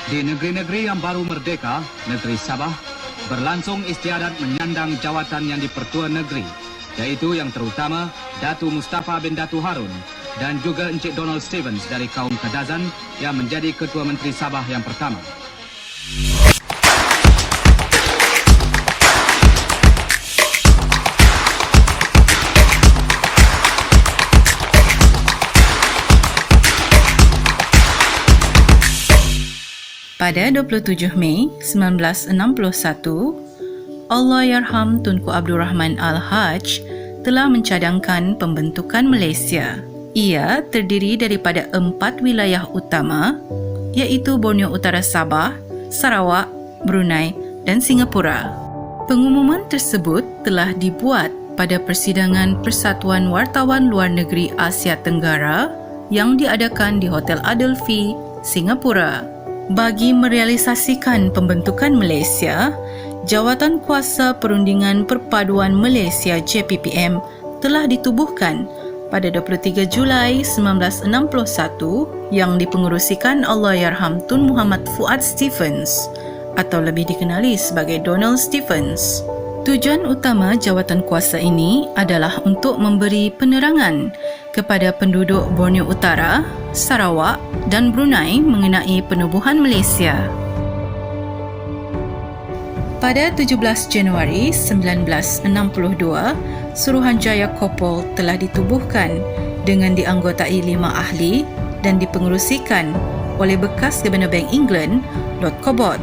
Di negeri-negeri yang baru merdeka, negeri Sabah, berlangsung istiadat menyandang jawatan yang dipertua negeri, yaitu yang terutama Datu Mustafa bin Datu Harun dan juga Encik Donald Stevens dari kaum Kadazan yang menjadi Ketua Menteri Sabah yang pertama. Pada 27 Mei 1961, Allahyarham Tunku Abdul Rahman Al-Haj telah mencadangkan pembentukan Malaysia. Ia terdiri daripada 4 wilayah utama, iaitu Borneo Utara Sabah, Sarawak, Brunei dan Singapura. Pengumuman tersebut telah dibuat pada persidangan Persatuan Wartawan Luar Negeri Asia Tenggara yang diadakan di Hotel Adelphi, Singapura. Bagi merealisasikan pembentukan Malaysia, Jawatan Kuasa Perundingan Perpaduan Malaysia JPPM telah ditubuhkan pada 23 Julai 1961 yang dipengerusikan Allahyarham Tun Muhammad Fuad Stephens atau lebih dikenali sebagai Donald Stevens. Tujuan utama jawatan kuasa ini adalah untuk memberi penerangan kepada penduduk Borneo Utara, Sarawak dan Brunei mengenai penubuhan Malaysia. Pada 17 Januari 1962, Suruhanjaya Kopol telah ditubuhkan dengan dianggotai 5 ahli dan dipengerusikan oleh bekas Governor Bank England, Lord Cobbett.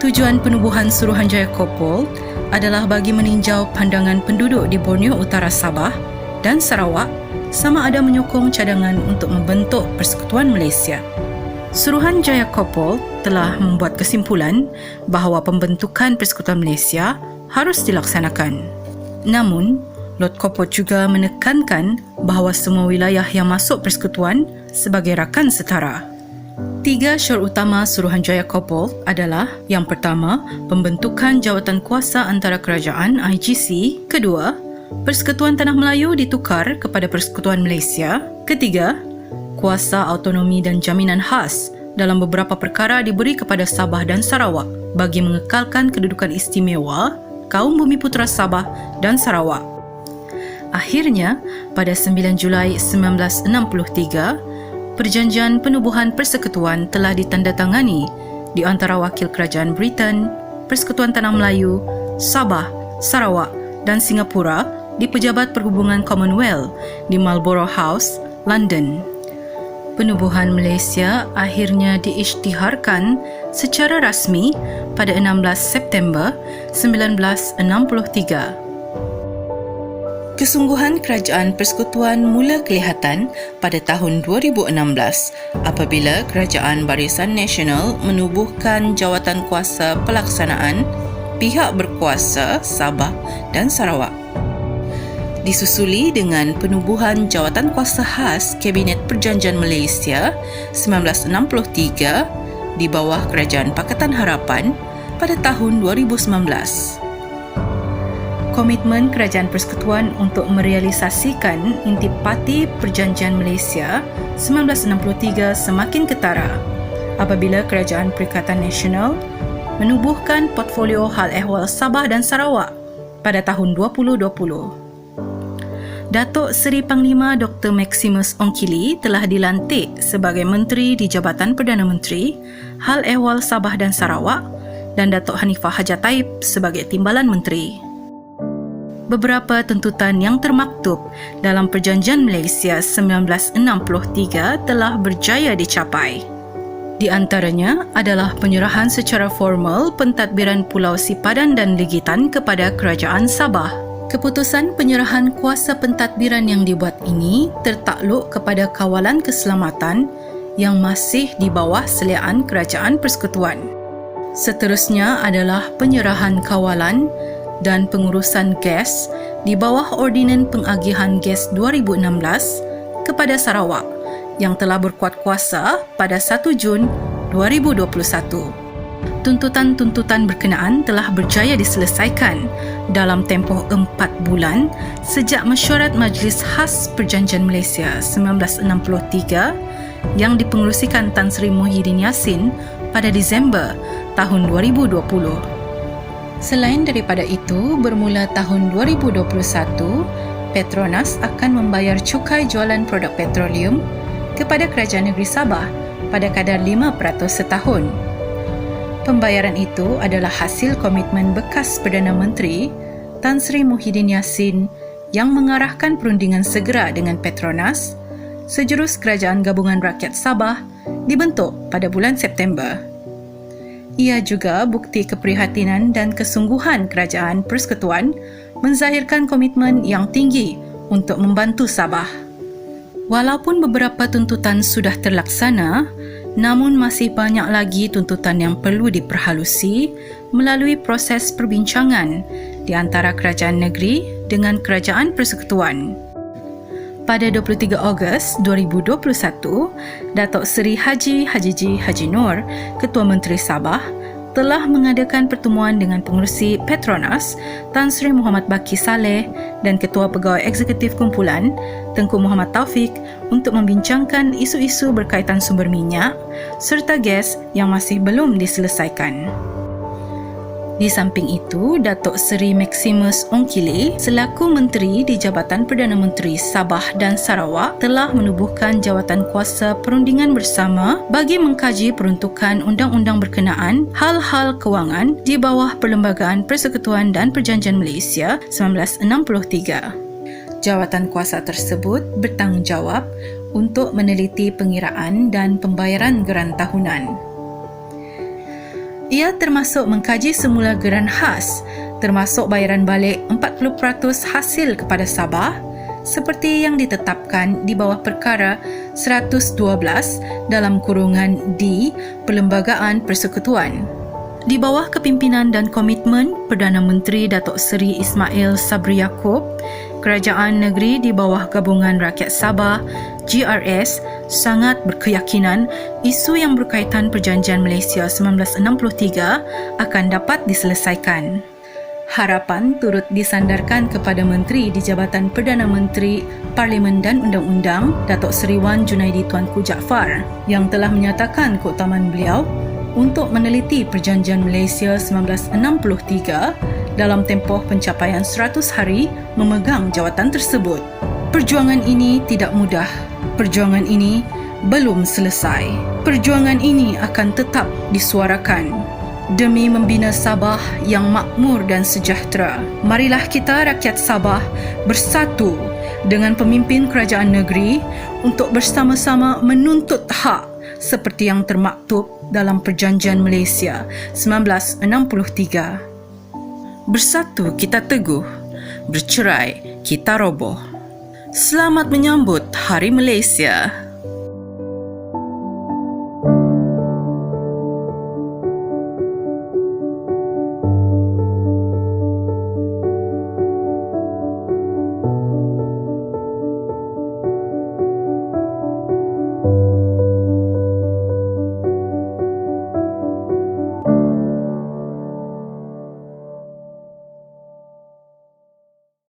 Tujuan penubuhan Suruhanjaya Kopol adalah bagi meninjau pandangan penduduk di Borneo Utara Sabah dan Sarawak sama ada menyokong cadangan untuk membentuk Persekutuan Malaysia. Suruhanjaya Kopol telah membuat kesimpulan bahawa pembentukan Persekutuan Malaysia harus dilaksanakan. Namun, Lord Cobbett juga menekankan bahawa semua wilayah yang masuk persekutuan sebagai rakan setara. 3 syarat utama Suruhanjaya Kopol adalah: yang pertama, pembentukan jawatan kuasa antara kerajaan IGC; kedua, Persekutuan Tanah Melayu ditukar kepada Persekutuan Malaysia; ketiga, kuasa autonomi dan jaminan khas dalam beberapa perkara diberi kepada Sabah dan Sarawak bagi mengekalkan kedudukan istimewa kaum Bumiputera Sabah dan Sarawak. Akhirnya, pada 9 Julai 1963, Perjanjian Penubuhan Persekutuan telah ditandatangani di antara wakil kerajaan Britain, Persekutuan Tanah Melayu, Sabah, Sarawak dan Singapura di Pejabat Perhubungan Commonwealth di Marlborough House, London. Penubuhan Malaysia akhirnya diisytiharkan secara rasmi pada 16 September 1963. Kesungguhan kerajaan persekutuan mula kelihatan pada tahun 2016 apabila Kerajaan Barisan Nasional menubuhkan jawatan kuasa pelaksanaan pihak berkuasa Sabah dan Sarawak. Disusuli dengan penubuhan jawatan kuasa khas Kabinet Perjanjian Malaysia 1963 di bawah Kerajaan Pakatan Harapan pada tahun 2019. Komitmen Kerajaan Persekutuan untuk merealisasikan intipati Perjanjian Malaysia 1963 semakin ketara apabila Kerajaan Perikatan Nasional menubuhkan portfolio hal ehwal Sabah dan Sarawak pada tahun 2020. Datuk Seri Panglima Dr. Maximus Ongkili telah dilantik sebagai Menteri di Jabatan Perdana Menteri Hal Ehwal Sabah dan Sarawak dan Datuk Hanifah Hajataib sebagai Timbalan Menteri. Beberapa tuntutan yang termaktub dalam Perjanjian Malaysia 1963 telah berjaya dicapai. Di antaranya adalah penyerahan secara formal pentadbiran Pulau Sipadan dan Ligitan kepada Kerajaan Sabah. Keputusan penyerahan kuasa pentadbiran yang dibuat ini tertakluk kepada kawalan keselamatan yang masih di bawah seliaan Kerajaan Persekutuan. Seterusnya adalah penyerahan kawalan dan pengurusan gas di bawah Ordinan Pengagihan Gas 2016 kepada Sarawak yang telah berkuat kuasa pada 1 Jun 2021. Tuntutan-tuntutan berkenaan telah berjaya diselesaikan dalam tempoh 4 bulan sejak mesyuarat Majlis Khas Perjanjian Malaysia 1963 yang dipengerusikan Tan Sri Muhyiddin Yassin pada Disember tahun 2020. Selain daripada itu, bermula tahun 2021, Petronas akan membayar cukai jualan produk petroleum kepada Kerajaan Negeri Sabah pada kadar 5% setahun. Pembayaran itu adalah hasil komitmen bekas Perdana Menteri Tan Sri Muhyiddin Yassin yang mengarahkan perundingan segera dengan Petronas, sejurus Kerajaan Gabungan Rakyat Sabah, dibentuk pada bulan September. Ia juga bukti keprihatinan dan kesungguhan Kerajaan Persekutuan menzahirkan komitmen yang tinggi untuk membantu Sabah. Walaupun beberapa tuntutan sudah terlaksana, namun masih banyak lagi tuntutan yang perlu diperhalusi melalui proses perbincangan di antara kerajaan negeri dengan Kerajaan Persekutuan. Pada 23 Ogos 2021, Datuk Seri Haji Haji Noor, Ketua Menteri Sabah, telah mengadakan pertemuan dengan pengerusi Petronas Tan Sri Muhammad Baki Saleh dan Ketua Pegawai Eksekutif Kumpulan Tengku Muhammad Taufik untuk membincangkan isu-isu berkaitan sumber minyak serta gas yang masih belum diselesaikan. Di samping itu, Datuk Seri Maximus Ongkile selaku Menteri di Jabatan Perdana Menteri Sabah dan Sarawak telah menubuhkan jawatan kuasa perundingan bersama bagi mengkaji peruntukan undang-undang berkenaan hal-hal kewangan di bawah Perlembagaan Persekutuan dan Perjanjian Malaysia 1963. Jawatan kuasa tersebut bertanggungjawab untuk meneliti pengiraan dan pembayaran geran tahunan. Ia termasuk mengkaji semula geran khas, termasuk bayaran balik 40% hasil kepada Sabah, seperti yang ditetapkan di bawah perkara 112 dalam kurungan D Perlembagaan Persekutuan. Di bawah kepimpinan dan komitmen Perdana Menteri Datuk Seri Ismail Sabri Yaakob, Kerajaan Negeri di bawah Gabungan Rakyat Sabah, GRS, sangat berkeyakinan isu yang berkaitan Perjanjian Malaysia 1963 akan dapat diselesaikan. Harapan turut disandarkan kepada Menteri di Jabatan Perdana Menteri, Parlimen dan Undang-Undang, Datuk Seri Wan Junaidi Tuanku Jaafar, yang telah menyatakan keutamaan beliau untuk meneliti Perjanjian Malaysia 1963 dalam tempoh pencapaian 100 hari memegang jawatan tersebut. Perjuangan ini tidak mudah. Perjuangan ini belum selesai. Perjuangan ini akan tetap disuarakan demi membina Sabah yang makmur dan sejahtera. Marilah kita rakyat Sabah bersatu dengan pemimpin kerajaan negeri untuk bersama-sama menuntut hak seperti yang termaktub dalam Perjanjian Malaysia 1963. Bersatu kita teguh, bercerai kita roboh. Selamat menyambut Hari Malaysia.